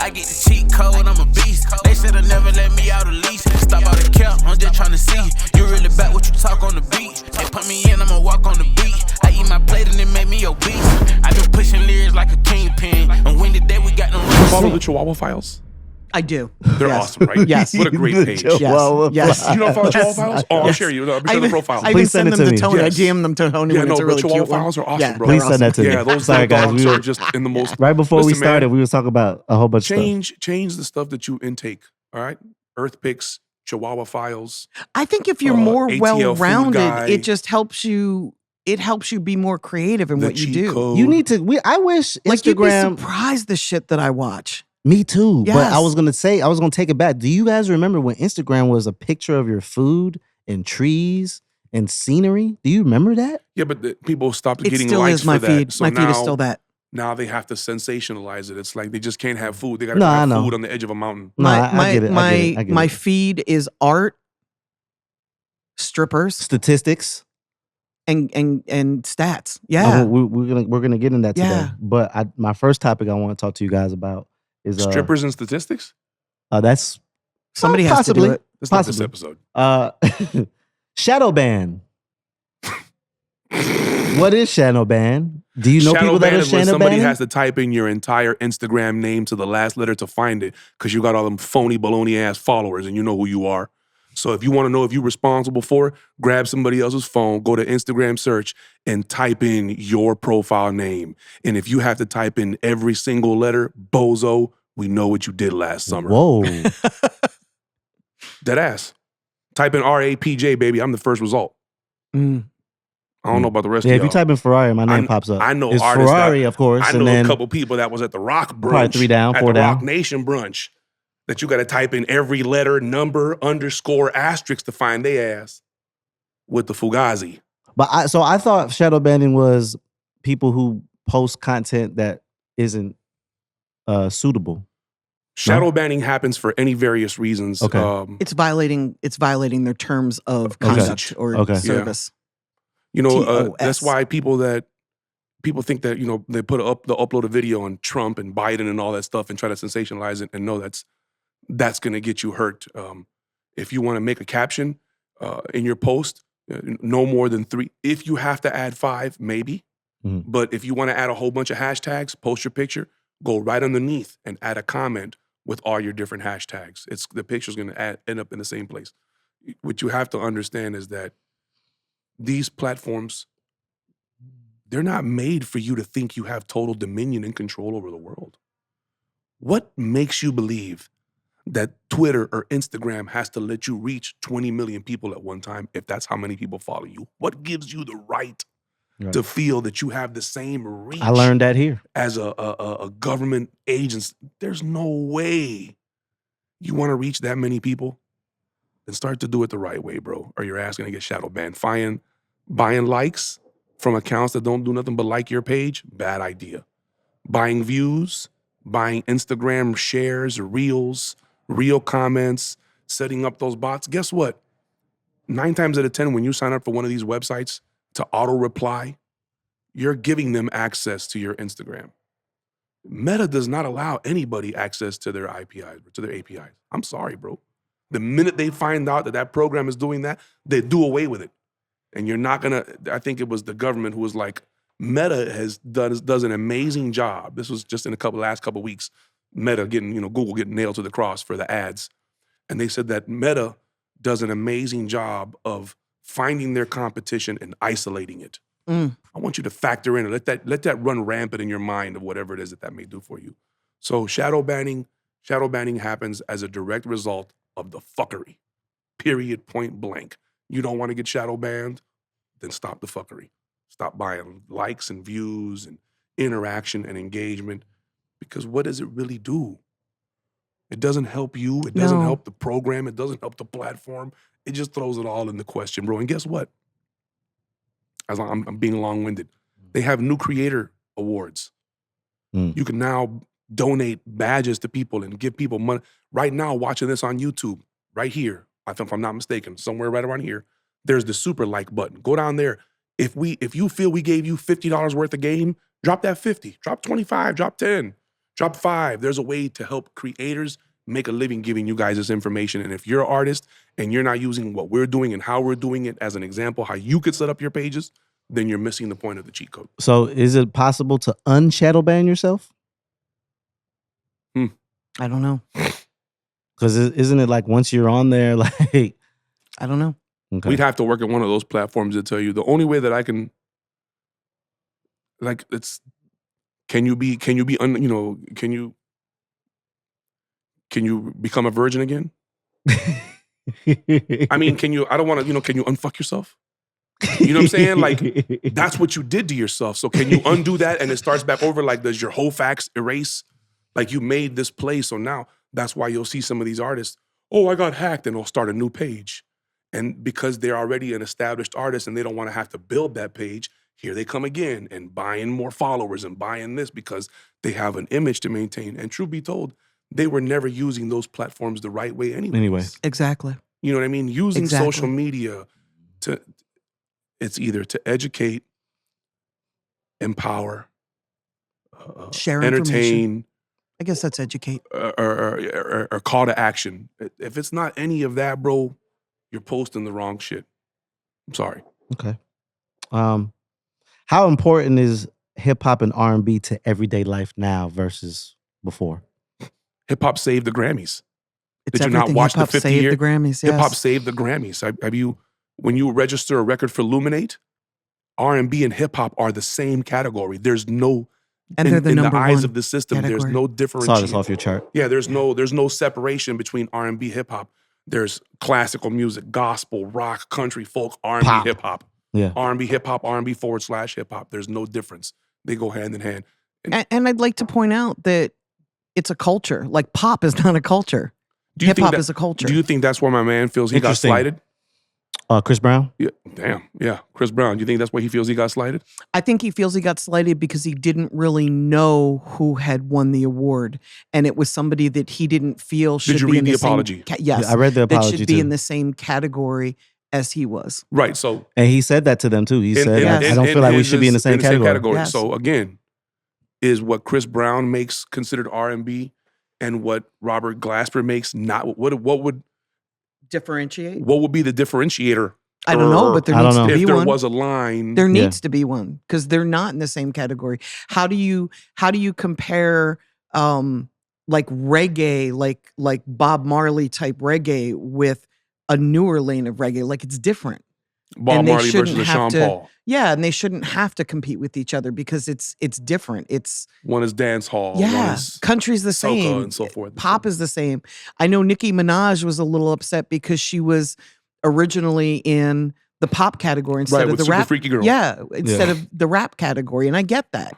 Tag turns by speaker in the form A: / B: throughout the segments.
A: I get the cheat code, I'm a beast. They said they'll never let me out of lease. Stop all the cap, I'm just tryna see. You really back what you talk on the beat. They put me in, I'ma walk on the beat. I eat my plate and it make me obese. I been pushing lyrics like a Kingpin. And when today we got no
B: Follow the Chihuahua Files?
C: I do.
B: They're awesome, right?
C: Yes.
B: What a great page.
C: Yes.
B: You don't follow Chihuahua Files? Oh, I'll share you. I'll share the profiles.
C: I even
D: Please
C: send
D: send
C: them
D: it
C: to
D: to
C: Tony.
D: me.
C: I DM them to Tony when it's a really
B: Chihuahua
C: cute one.
B: Files are awesome,
C: Yeah,
B: bro.
D: Please send that to me.
B: Yeah, those
D: Sorry, guys.
B: dogs are just in the most.
D: Right before we
B: Listen, man,
D: started, we was talking about a whole bunch of stuff.
B: Change the stuff that you intake, all right? Earth Picks, Chihuahua Files.
C: I think if you're more
B: ATL Food
C: well-rounded,
B: Guy.
C: it just helps you. It helps you be more creative in
B: The
C: what you
B: cheat
C: do.
B: code.
D: You need to. I wish
C: Like you'd be
D: Instagram.
C: surprised the shit that I watch.
D: Me too. But I
C: Yes.
D: was gonna take it back. Do you guys remember when Instagram was a picture of your food and trees and scenery? Do you remember that?
B: Yeah, but people stopped
C: It
B: getting
C: still
B: likes
C: is my
B: for
C: feed.
B: that. So
C: My feed is still that.
B: Now they have to sensationalize it. It's like they just can't have food. They got to
D: No, I
B: have
D: know.
B: food on the edge of a mountain.
D: No, I get it. I get
C: My
D: it.
C: feed is art, strippers,
D: Statistics.
C: and stats. Yeah.
D: We're gonna get in that today.
C: Yeah.
D: But my first topic I want to talk to you guys about is
B: Strippers and statistics?
D: That's
C: Somebody has to do
D: possibly.
C: it.
B: That's not this
D: Possibly.
B: episode.
D: Shadow ban. What is shadow ban? Do you know people that
B: ban
D: are
B: is when
D: shadow
B: somebody
D: banning?
B: has to type in your entire Instagram name to the last letter to find it because you got all them phony baloney ass followers and you know who you are. So if you want to know if you're responsible for it, grab somebody else's phone, go to Instagram search and type in your profile name. And if you have to type in every single letter, bozo, we know what you did last summer.
D: Whoa.
B: Dead ass. Type in RAPJ, baby. I'm the first result.
C: Mm.
B: I don't know about the rest
D: Yeah,
B: of
D: if
B: y'all.
D: you type in Ferrari, my name pops up.
B: I know
D: it's
B: artists
D: Ferrari,
B: that,
D: of course.
B: I know
D: and then
B: a couple people that was at the Rock brunch.
D: Probably 3 down,
B: at
D: 4
B: the
D: down.
B: Rock Nation brunch. That you got to type in every letter, number, underscore, asterisk to find their ass with the Fugazi.
D: But I thought shadow banning was people who post content that isn't suitable.
B: Shadow banning happens for any various reasons.
D: Okay.
C: It's violating their terms of conduct or
D: Okay.
C: service.
B: You know,
C: TOS.
B: that's why people think that, you know, they they'll upload a video on Trump and Biden and all that stuff and try to sensationalize it and know that's going to get you hurt. If you want to make a caption in your post, no more than 3. If you have to add 5, maybe.
D: Mm-hmm.
B: But if you want to add a whole bunch of hashtags, post your picture, go right underneath and add a comment with all your different hashtags. The picture's going to end up in the same place. What you have to understand is that these platforms, they're not made for you to think you have total dominion and control over the world. What makes you believe that Twitter or Instagram has to let you reach 20 million people at one time if that's how many people follow you? What gives you the right to feel that you have the same reach?
D: I learned that here.
B: As a government agency. There's no way you want to reach that many people. Then start to do it the right way, bro, or your ass gonna get shadow banned. Buying likes from accounts that don't do nothing but like your page, bad idea. Buying views, buying Instagram shares, reels, real comments, setting up those bots. Guess what? 9 times out of 10, when you sign up for one of these websites to auto reply, you're giving them access to your Instagram. Meta does not allow anybody access to their APIs. I'm sorry, bro. The minute they find out that program is doing that, they do away with it. And you're not gonna, I think it was the government who was like, Meta does an amazing job. This was just in last couple weeks, Meta Google getting nailed to the cross for the ads. And they said that Meta does an amazing job of finding their competition and isolating it.
C: Mm.
B: I want you to factor in, let that run rampant in your mind of whatever it is that may do for you. So shadow banning happens as a direct result of the fuckery. Period, point blank. You don't want to get shadow banned? Then stop the fuckery. Stop buying likes and views and interaction and engagement. Because what does it really do? It doesn't help you. It doesn't help the program. It doesn't help the platform. It just throws it all into question, bro. And guess what? As I'm being long-winded, they have new creator awards. You can now donate badges to people and give people money. Right now, watching this on YouTube, right here, if I'm not mistaken, somewhere right around here, there's the super like button. Go down there. If you feel we gave you $50 worth of game, drop that 50, drop 25, drop 10. Drop 5. There's a way to help creators make a living giving you guys this information. And if you're an artist and you're not using what we're doing and how we're doing it as an example, how you could set up your pages, then you're missing the point of the cheat code.
D: So is it possible to unshadow ban yourself?
C: I don't know.
D: Because isn't it like once you're on there, like
C: I don't know.
D: okay.
B: We'd have to work at one of those platforms to tell you. The only way that I can, like, it's, can you become a virgin again? I mean, I don't want to, can you unfuck yourself? You know what I'm saying? Like, that's what you did to yourself. So can you undo that and it starts back over? Like, does your whole facts erase? Like, you made this play. So now that's why you'll see some of these artists, oh, I got hacked, and they'll start a new page. And because they're already an established artist and they don't want to have to build that page, here they come again and buying more followers and buying this because they have an image to maintain. And truth be told, they were never using those platforms the right way anyway.
C: Exactly.
B: You know what I mean? Using social media it's either to educate, empower,
C: Share
B: entertain.
C: I guess that's educate.
B: Or call to action. If it's not any of that, bro, you're posting the wrong shit. I'm sorry.
D: Okay. How important is hip hop and R&B to everyday life now versus before?
B: Hip hop saved the Grammys.
C: It's
B: Did you not
C: everything.
B: watch
C: Hip-hop
B: the 50
C: saved
B: year?
C: the Grammys, yes.
B: Hip hop saved the Grammys. Have you, when you register a record for Luminate, R&B and hip hop are the same category. There's no,
C: And they're the
B: in the
C: number
B: eyes
C: one
B: of the system, there's
C: category.
B: no
D: Saw
B: differentiation.
D: this off your chart.
B: Yeah, there's no separation between R&B, hip hop. There's classical music, gospel, rock, country, folk, R&B,
D: Pop.
B: hip hop.
D: Yeah.
B: R&B, hip hop, R&B / hip hop. There's no difference. They go hand in hand.
C: And I'd like to point out that it's a culture. Like pop is not a culture.
B: Do you
C: Hip
B: think
C: hop
B: that-
C: is a culture.
B: Do you think that's why my man feels he got
D: Interesting.
B: slighted?
D: Chris Brown?
B: Yeah, damn. Yeah, Chris Brown. Do you think that's why he feels he got slighted?
C: I think he feels he got slighted because he didn't really know who had won the award, and it was somebody that he didn't feel should
B: Did you
C: be
B: read
C: in
B: the
C: the same
B: apology?
C: Yes,
D: Yeah, I read the
C: that
D: apology
C: should be
D: too.
C: in the same category as he was.
B: Right. So
D: And he said that to them too. He said,
C: in-
D: I don't feel like we should be in the same category.
C: Yes.
B: So again, is what Chris Brown makes considered R&B and what Robert Glasper makes not? What would
C: Differentiate?
B: be the differentiator?
C: I don't know, but there
D: I don't
C: needs
D: know.
C: to
B: If
C: be
B: there
C: one.
B: was a line,
C: There
D: Yeah.
C: needs to be one because they're not in the same category. How do you compare like reggae, like Bob Marley type reggae with a newer lane of reggae? Like it's different.
B: Bob
C: and they
B: Marley versus
C: shouldn't
B: a
C: have
B: Sean
C: to-
B: Paul.
C: Yeah, and they shouldn't have to compete with each other because it's different. It's
B: One is dance hall. One
C: yeah,
B: is
C: country's the
B: soca
C: same,
B: and so forth.
C: pop is the same. I know Nicki Minaj was a little upset because she was originally in the pop category instead
B: Right,
C: of
B: with
C: the
B: Super
C: rap.
B: Freaky Girl.
C: Yeah, instead of the rap category, and I get that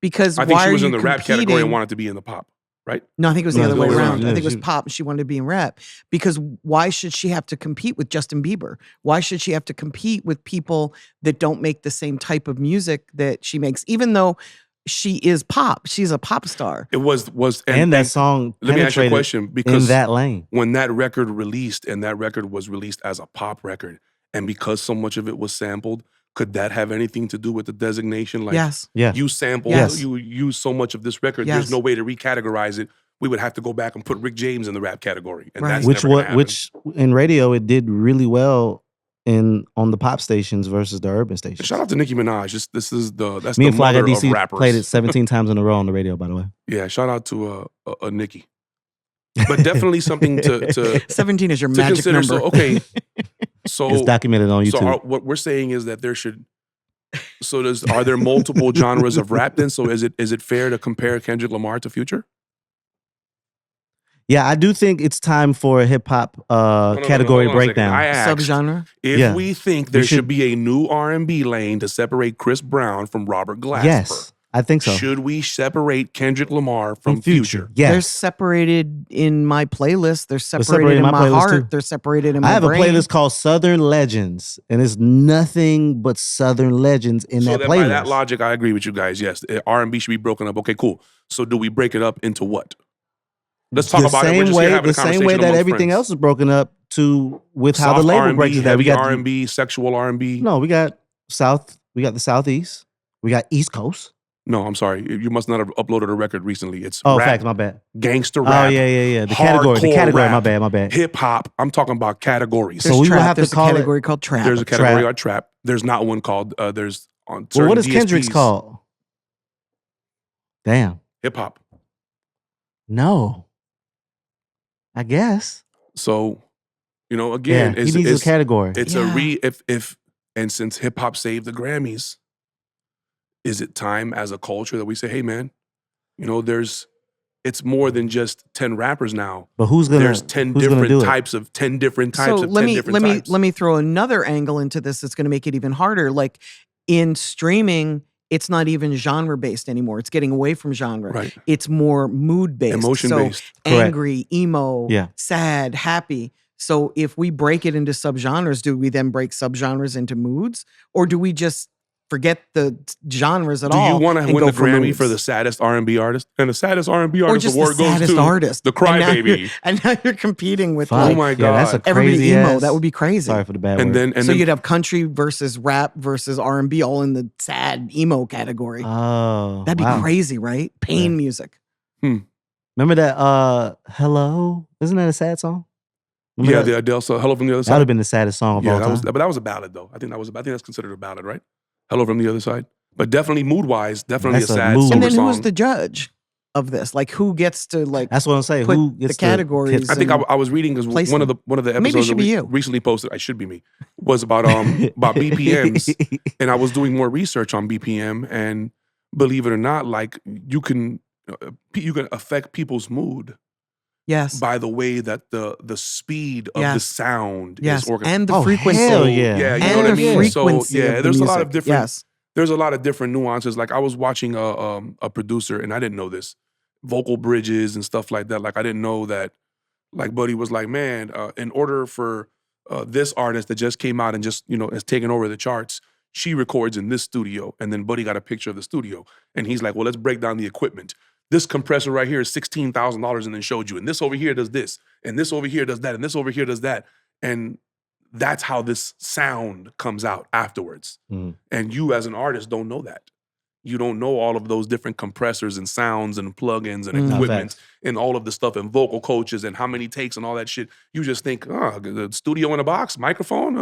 C: because
B: I think
C: why
B: she was
C: are
B: in
C: you
B: the rap category and
C: competing-
B: wanted to be in the pop. Right?
C: No, I think it was the
D: No,
C: other
D: it's
C: way
D: the other way
C: around.
D: around.
C: I think it
D: Yeah,
C: was
D: she-
C: pop and she wanted to be in rap. Because why should she have to compete with Justin Bieber? Why should she have to compete with people that don't make the same type of music that she makes? Even though she is pop, she's a pop star.
B: It was
D: And that song
B: let me ask you a
D: penetrated
B: question because
D: in that lane.
B: when that record released and that record was released as a pop record and because so much of it was sampled, could that have anything to do with the designation? Like
C: Yes.
D: Yeah.
B: you sampled,
C: Yes.
B: you use so much of this record,
C: Yes.
B: there's no way to recategorize it. We would have to go back and put Rick James in the rap category. And
C: Right.
B: that's
D: Which
B: never gonna happen.
D: which in radio it did really well on the pop stations versus the urban stations.
B: Shout out to Nicki Minaj. That's
D: Me
B: the
D: and Flag
B: mother
D: DC
B: of rappers.
D: played it 17 times in a row on the radio, by the way.
B: Yeah, shout out to a Nicki. But definitely something to
C: 17 is your magic
B: consider.
C: number.
B: So okay, so
D: It's documented on YouTube.
B: So what we're saying is that there should. So are there multiple genres of rap then? So is it fair to compare Kendrick Lamar to Future?
D: Yeah, I do think it's time for a hip hop
B: No,
D: category
B: hold on a second.
D: breakdown.
B: I asked
C: Subgenre.
B: if
D: Yeah.
B: we think there
D: We
B: should
D: should-
B: be a new R&B lane to separate Chris Brown from Robert Glasper.
D: Yes, I think so.
B: Should we separate Kendrick Lamar from Future?
C: They're
D: Yes.
C: separated in my playlist. They're separated,
D: separated
C: in
D: in my
C: my
D: playlist,
C: heart.
D: too.
C: They're separated in my
D: I have
C: brain.
D: a playlist called Southern Legends, and it's nothing but Southern Legends in
B: So
D: that
B: then
D: playlist.
B: by that logic, I agree with you guys. Yes, R&B should be broken up. Okay, cool. So do we break it up into what? Let's talk
D: the
B: about it. We're
D: same
B: just
D: way,
B: here having a
D: the same
B: conversation
D: way that
B: amongst
D: everything
B: friends.
D: else is broken up with how the
B: Soft
D: label
B: R&B,
D: breaks it down.
B: heavy
D: We got
B: R&B, sexual R&B.
D: no, we got the Southeast, we got East Coast,
B: No, I'm sorry. You must not have uploaded a record recently. It's
D: Oh,
B: rap,
D: facts. My bad.
B: gangster
D: Oh,
B: rap.
D: yeah. The category.
B: rap,
D: My bad.
B: Hip hop. I'm talking about categories.
D: So we will have to
C: There's
D: call
C: a
D: it-
C: category called trap.
B: There's a category
D: Trap.
B: called trap. There's not one called. There's on
D: Well,
B: certain
D: what is Kendrick's
B: DSPs,
D: called? Damn.
B: hip hop.
D: No. I guess.
B: So, again,
D: Yeah, he needs a category.
B: It's if and since hip hop saved the Grammys, is it time as a culture that we say, hey man, it's more than just 10 rappers now.
D: But who's gonna?
B: There's 10
D: who's gonna
B: different
D: do it?
B: types of 10 different types
C: So
B: of
C: let
B: 10
C: me
B: different types.
C: let me throw another angle into this that's going to make it even harder. Like in streaming, it's not even genre based anymore. It's getting away from genre.
B: Right.
C: It's more mood based.
B: Emotion
C: so
B: based.
D: Correct.
C: angry, emo,
D: Yeah.
C: sad, happy. So if we break it into subgenres, do we then break subgenres into moods, or do we just forget the genres at
B: Do
C: all?
B: you want to
C: and
B: win
C: go
B: the Grammy
C: moods?
B: for the saddest R&B artist? And the saddest R&B
C: or
B: artist
C: just
B: award
C: the saddest
B: goes to
C: artist?
B: the
C: And now
B: Crybaby.
C: you're- And now you're competing with
D: Fuck.
C: like,
B: Oh my
D: Yeah, that's a
B: God.
C: everybody
D: crazy
C: emo.
D: ass-
C: That would be crazy.
D: Sorry for the bad
B: And
D: word.
B: then
C: So you'd have country versus rap versus R&B all in the sad emo category.
D: Oh,
C: That'd be
D: wow.
C: crazy, right? Pain music.
D: Remember that? Hello, isn't that a sad song? Remember
B: Yeah,
D: that?
B: the Adele song, Hello from the Other
D: That would
B: Side.
D: have been the saddest song of all time.
B: But that was a ballad though. I think that's considered a ballad, right? Hello from the Other Side. But definitely mood-wise, definitely
D: That's
B: a
D: a
B: sad
D: mood.
B: sober
C: And then
B: song.
C: who's the judge of this? Like who gets to like
D: That's what I'm saying.
C: put
D: Who
C: the
D: gets
C: categories?
B: I think
C: and
B: I was reading because
C: place
B: one of
C: them.
B: the
C: Maybe it
B: episodes
C: should
B: that
C: be
B: we
C: you.
B: recently posted, I should be me, was about BPMs, and I was doing more research on BPM, and believe it or not, like you can affect people's mood
C: Yes.
B: by the way that the speed of the
C: Yes.
B: sound
C: Yes.
B: is organized.
C: And the
D: Oh,
C: frequency.
D: hell yeah.
B: Yeah, you
C: And
B: know what I
C: the
B: mean. So
C: frequency of the
B: there's a lot of
C: music.
B: different.
C: Yes.
B: There's a lot of different nuances. Like I was watching a producer, and I didn't know this, vocal bridges and stuff like that. Like I didn't know that. Like Buddy was like, man, in order for this artist that just came out and just has taken over the charts, she records in this studio, and then Buddy got a picture of the studio, and he's like, well, let's break down the equipment. This compressor right here is $16,000, and then showed you, and this over here does this, and this over here does that, and this over here does that, and that's how this sound comes out afterwards.
D: Mhm.
B: And you as an artist don't know that. You don't know all of those different compressors and sounds and plugins and
C: Mm.
D: No,
B: equipment
D: facts.
B: and all of the stuff and vocal coaches and how many takes and all that shit. You just think, the studio in a box, microphone.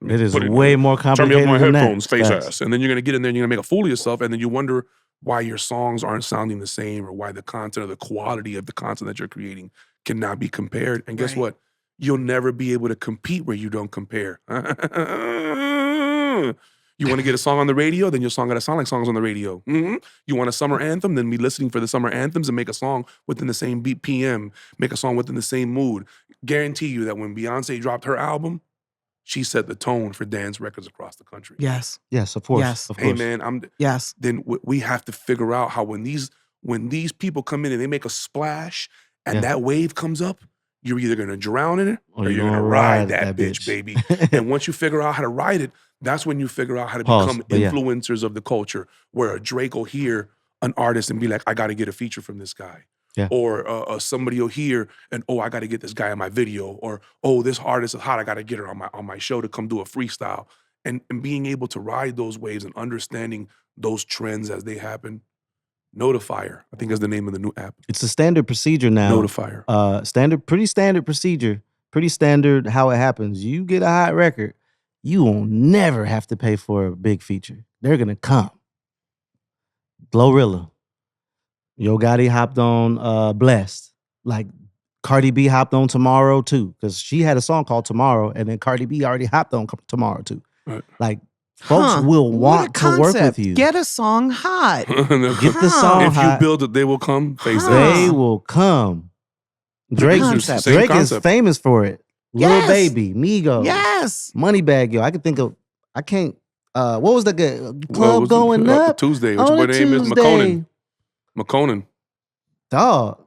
D: It is
B: put
D: way more
B: Turn me
D: complicated
B: up my
D: than
B: headphones,
D: that.
B: face
D: Facts.
B: ass. And then you're gonna get in there and you're gonna make a fool of yourself, and then you wonder why your songs aren't sounding the same, or why the content or the quality of the content that you're creating cannot be compared. And guess
C: Right.
B: what? You'll never be able to compete where you don't compare. You want to get a song on the radio, then your song got to sound like songs on the radio. You want a summer anthem, then be listening for the summer anthems and make a song within the same BPM, make a song within the same mood. Guarantee you that when Beyonce dropped her album, she set the tone for dance records across the country.
C: Yes.
D: Yes, of course.
C: Yes.
D: Of course.
B: Hey man,
C: Yes.
B: then we have to figure out how when these people come in and they make a splash and
D: Yeah.
B: that wave comes up, you're either gonna drown in it
D: Or
B: or
D: you're
B: you're gonna
D: gonna
B: ride
D: ride
B: that
D: that
B: bitch,
D: bitch.
B: baby. And once you figure out how to ride it, that's when you figure out how to
D: Pause,
B: become
D: but yeah.
B: influencers of the culture, where a Drake will hear an artist and be like, I got to get a feature from this guy.
D: Yeah.
B: Or somebody will hear and, oh, I got to get this guy in my video. Or, oh, this artist is hot, I got to get her on my show to come do a freestyle. And being able to ride those waves and understanding those trends as they happen. Notifier, I think is the name of the new app.
D: It's a standard procedure now.
B: Notifier.
D: Pretty standard procedure. Pretty standard how it happens. You get a hot record, you will never have to pay for a big feature. They're gonna come. Glorilla. Yo Gotti hopped on Blessed. Like Cardi B hopped on Tomorrow too. Because she had a song called Tomorrow, and then Cardi B already hopped on Tomorrow too.
B: Right.
D: Like folks
C: Huh.
D: will
C: What a
D: want to work
C: concept.
D: with you.
C: Get a song hot.
B: Get
D: Get the song
B: if you
D: hot.
B: build it, they will come. Face
C: Huh.
B: ass.
D: They will come. Drake,
C: concept.
B: Same
D: Drake is
B: concept.
D: famous for it. Lil
C: Yes.
D: Baby, Migos,
C: Yes.
D: Moneybag Yo. I can think of. I can't. What was the good
B: Well,
D: club
B: was it,
D: going up?
B: Tuesday.
D: on
B: What's
D: a
B: your name is?
D: Tuesday?
B: McConan.
D: Dog.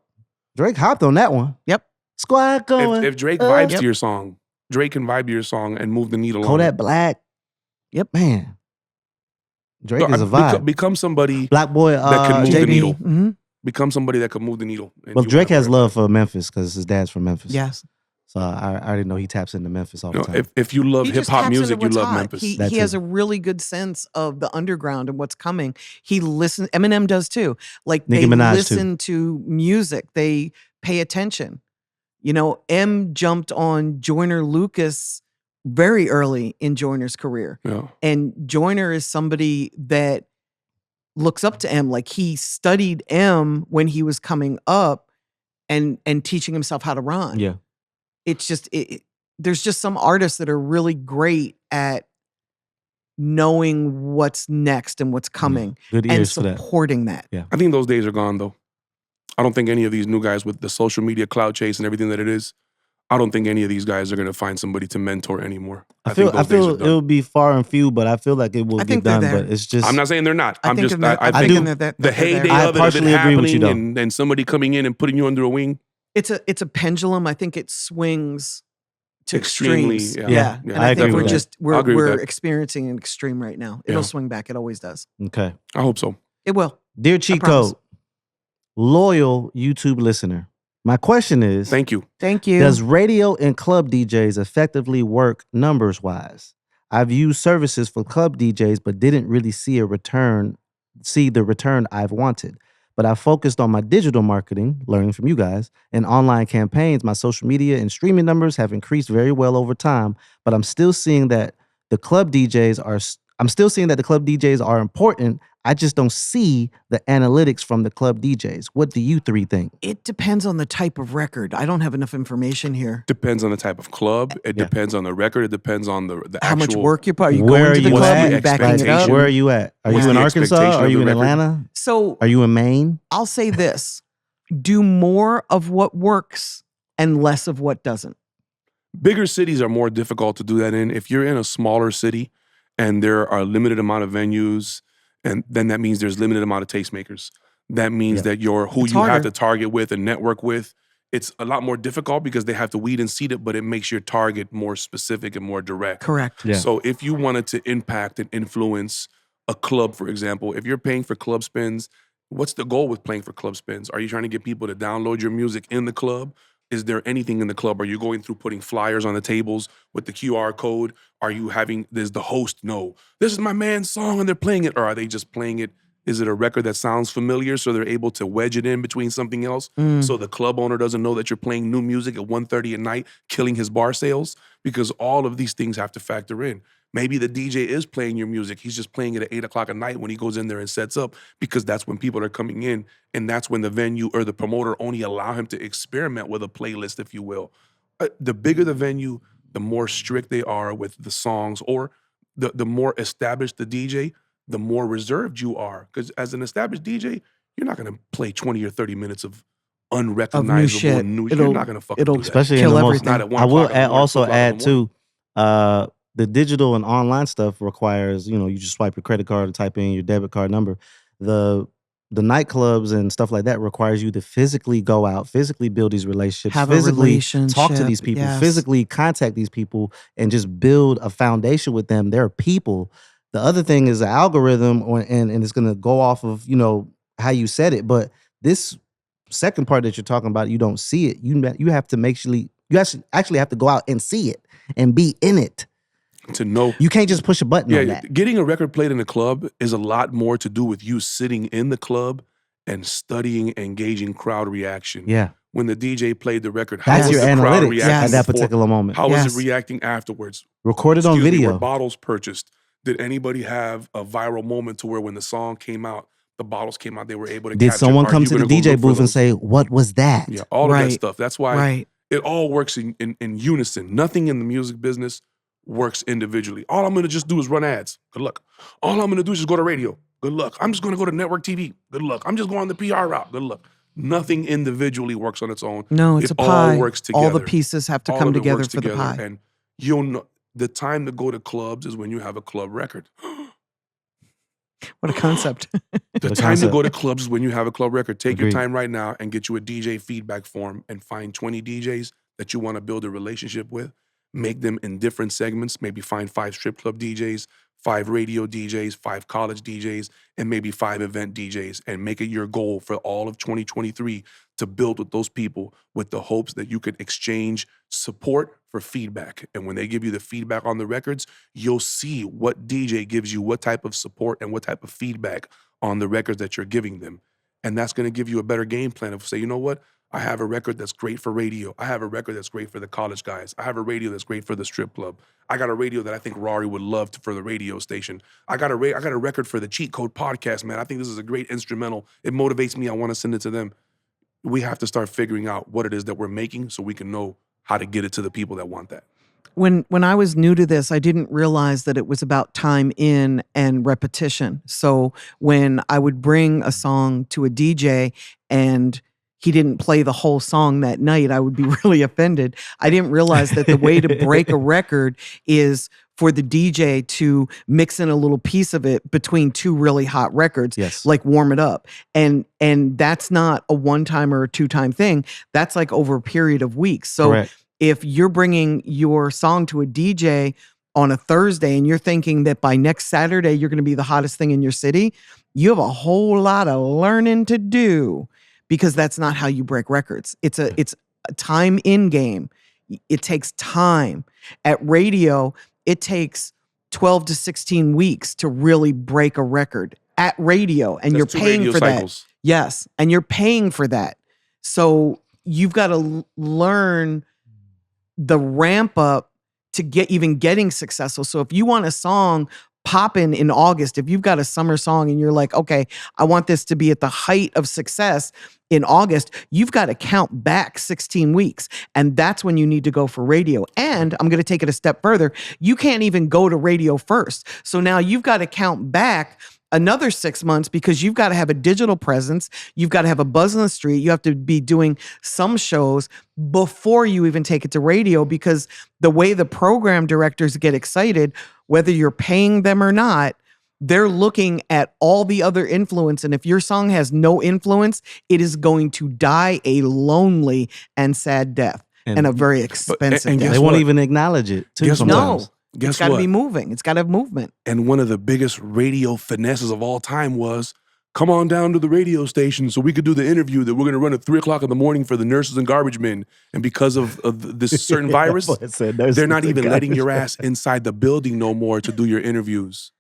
D: Drake hopped on that one.
C: Yep.
D: Squad going.
B: If Drake
D: up.
B: vibes
C: Yep.
B: to your song, Drake can vibe to your song and move the needle on
D: Kodak
B: it.
D: Black.
C: Yep.
D: Man. Drake
B: So
D: is a vibe.
B: Become somebody
D: Black Boy.
B: that can move the
D: JB.
B: needle.
C: Mhm.
B: Become somebody that can move the needle. And
D: But
B: you
D: Drake
B: have
D: has
B: to-
D: love for Memphis because his dad's from Memphis.
C: Yes.
D: So I already know he taps into Memphis all the time.
B: If you love
C: He
B: hip
C: just
B: hop
C: taps into
B: music, you
C: what's
B: love
C: hot.
B: Memphis.
C: He
D: That
C: has
D: too.
C: a really good sense of the underground and what's coming. He listens. Eminem does too. Like
D: Nicki
C: they
D: Minaj,
C: listen to music. They pay attention. You know, M jumped on Joyner Lucas very early in Joyner's career.
B: Yeah.
C: And Joyner is somebody that looks up to M. Like he studied M when he was coming up and teaching himself how to rhyme.
D: Yeah.
C: It's just there's just some artists that are really great at knowing what's next and what's coming
D: Good
C: and
D: ears for that.
C: supporting that.
D: Yeah.
B: I think those days are gone, though. I don't think any of these new guys with the social media cloud chase and everything that it is, I don't think any of these guys are going to find somebody to mentor anymore.
D: I
B: think
D: feel
B: those days are done.
D: it'll be far and few, but I feel like it will
C: I
D: get
C: think they're
D: done.
C: there.
D: But it's just
B: I'm not saying they're not.
C: I
B: I'm
C: think
B: just,
C: they're-
B: I
C: I
B: think
C: think that
B: the
C: they're
B: heyday
C: there.
D: I
B: of it
D: partially agree with you,
B: happening
D: though.
B: and somebody coming in and putting you under a wing.
C: It's a pendulum. I think it swings to
B: Extremely,
C: extremes.
B: yeah.
C: Yeah.
B: Yeah,
C: And
D: I
C: I
D: agree
C: think
D: with
C: we're
D: that.
C: just
B: I agree with
C: we're
B: that.
C: experiencing an extreme right now. It'll
B: Yeah.
C: swing back. It always does.
D: okay.
B: I hope so.
C: It will.
D: Dear Cheat
C: promise.
D: Code, loyal YouTube listener, my question is:
B: Thank you.
C: Thank you.
D: does radio and club DJs effectively work numbers wise? I've used services for club DJs, but didn't really see the return I've wanted. But I focused on my digital marketing, learning from you guys, and online campaigns. My social media and streaming numbers have increased very well over time, but I'm still seeing that the club DJs are important. I just don't see the analytics from the club DJs. What do you three think?
C: It depends on the type of record. I don't have enough information here.
B: Depends on the type of club. It
D: Yeah.
B: depends on the record. It depends on the
C: How
B: actual.
C: much work you're probably
D: Where
C: going
D: are
C: to the
D: you
C: club
B: at?
C: and backing it up.
B: Expectation.
D: Where are you at? Are
B: What's
D: you in
B: the
D: Arkansas?
B: expectation
D: Are
B: of
D: you
B: the
D: in
B: record?
D: Atlanta?
C: So
D: Are you in Maine?
C: I'll say this: do more of what works and less of what doesn't.
B: Bigger cities are more difficult to do that in. If you're in a smaller city and there are a limited amount of venues, and then that means there's limited amount of tastemakers. That means
D: Yeah.
B: that who
C: It's
B: you have
C: harder.
B: to target with and network with, it's a lot more difficult because they have to weed and seed it, but it makes your target more specific and more direct.
C: Correct.
D: Yeah.
B: So if you wanted to impact and influence a club, for example, if you're paying for club spins, what's the goal with paying for club spins? Are you trying to get people to download your music in the club? Is there anything in the club? Are you going through putting flyers on the tables with the QR code? There's the host? No, this is my man's song and they're playing it. Or are they just playing it? Is it a record that sounds familiar so they're able to wedge it in between something else? So the club owner doesn't know that you're playing new music at 1:30 at night, killing his bar sales? Because all of these things have to factor in. Maybe the DJ is playing your music. He's just playing it at 8 o'clock at night when he goes in there and sets up, because that's when people are coming in. And that's when the venue or the promoter only allow him to experiment with a playlist, if you will. The bigger the venue, the more strict they are with the songs, or the more established the DJ, the more reserved you are. Because as an established DJ, you're not going to play 20 or 30 minutes of unrecognizable
C: shit.
B: new.
C: It'll-
B: You're not going to fucking
C: it'll
B: do that.
D: Especially
C: Kill
D: in the most.
C: everything.
B: Not at 1
D: I will
B: o'clock in the morning, 2
D: also
B: o'clock in
D: add
B: the morning.
D: too. The digital and online stuff requires, you just swipe your credit card and type in your debit card number. The nightclubs and stuff like that requires you to physically go out, physically build these relationships,
C: Have a
D: physically talk to
C: relationship,
D: these people,
C: yes.
D: physically contact these people, and just build a foundation with them. They're people. The other thing is the algorithm, and it's going to go off of how you said it. But this second part that you're talking about, you don't see it. You have to actually have to go out and see it and be in it.
B: To know.
D: You can't just push a button on that.
B: Getting a record played in a club is a lot more to do with you sitting in the club and studying and gauging crowd reaction.
D: Yeah.
B: When the DJ played the record, how
D: That's
B: was
D: your
B: the crowd
D: analytics
B: reacting
D: at that
B: before?
D: particular moment.
B: How was
C: Yes.
B: it reacting afterwards?
D: Recorded on
B: Excuse me,
D: video.
B: were bottles purchased? Did anybody have a viral moment to where when the song came out, the bottles came out, they were able to
D: Did
B: capture?
D: someone
B: Are
D: come
B: you
D: to the
B: gonna go
D: DJ
B: look for
D: booth and
B: those?
D: say, "What was that?"
B: Yeah, all of that
C: Right.
B: stuff. That's why
C: Right.
B: it all works in unison. Nothing in the music business works individually. All I'm going to just do is run ads. Good luck. All I'm going to do is just go to radio. Good luck. I'm just going to go to network TV. Good luck. I'm just going the PR route. Good luck. Nothing individually works on its own.
C: No, it's
B: It
C: a pie.
B: all works together.
C: All the pieces have to
B: All
C: come
B: of it
C: together
B: works
C: for the pie.
B: And you'll know the time to go to clubs is when you have a club record.
C: What a concept.
B: The
D: What a
B: time to go to
D: concept.
B: clubs is when you have a club record. Take your
D: Agreed.
B: time right now and get you a DJ feedback form and find 20 DJs that you want to build a relationship with. Make them in different segments. Maybe find 5 strip club DJs, 5 radio DJs, 5 college DJs, and maybe 5 event DJs, and make it your goal for all of 2023 to build with those people with the hopes that you could exchange support for feedback. And when they give you the feedback on the records, you'll see what DJ gives you what type of support and what type of feedback on the records that you're giving them. And that's going to give you a better game plan of say, you know what? I have a record that's great for radio. I have a record that's great for the college guys. I have a radio that's great for the strip club. I got a radio that I think Rari would love for the radio station. I got a record for the Cheat Code podcast, man. I think this is a great instrumental. It motivates me. I want to send it to them. We have to start figuring out what it is that we're making so we can know how to get it to the people that want that.
C: When I was new to this, I didn't realize that it was about time in and repetition. So when I would bring a song to a DJ and he didn't play the whole song that night, I would be really offended. I didn't realize that the way to break a record is for the DJ to mix in a little piece of it between 2 really hot records,
D: Yes.
C: like warm it up. And that's not a 1-time or a 2-time thing. That's like over a period of weeks. So
D: Correct.
C: if you're bringing your song to a DJ on a Thursday and you're thinking that by next Saturday you're going to be the hottest thing in your city, you have a whole lot of learning to do, because that's not how you break records. It's a time in game. It takes time. At radio, it takes 12 to 16 weeks to really break a record at radio, and
B: That's
C: you're
B: 2
C: paying
B: radio
C: for
B: cycles.
C: that. Yes, and you're paying for that. So you've got to learn the ramp up to getting successful. So if you want a song popping in August, if you've got a summer song and you're like, okay, I want this to be at the height of success in August, you've got to count back 16 weeks. And that's when you need to go for radio. And I'm going to take it a step further. You can't even go to radio first. So now you've got to count back another 6 months, because you've got to have a digital presence. You've got to have a buzz on the street. You have to be doing some shows before you even take it to radio, because the way the program directors get excited, whether you're paying them or not, they're looking at all the other influence. And if your song has no influence, it is going to die a lonely and sad death, and a very expensive
B: and
C: death.
B: guess
D: They won't
B: what?
D: even acknowledge it too
B: Guess what?
D: sometimes.
C: No.
B: Guess
C: It's got to
B: what?
C: be moving. It's got to have movement.
B: And one of the biggest radio finesses of all time was, come on down to the radio station so we could do the interview that we're going to run at 3:00 in the morning for the nurses and garbage men. And because of this certain virus, they're not even letting your ass inside the building no more to do your interviews.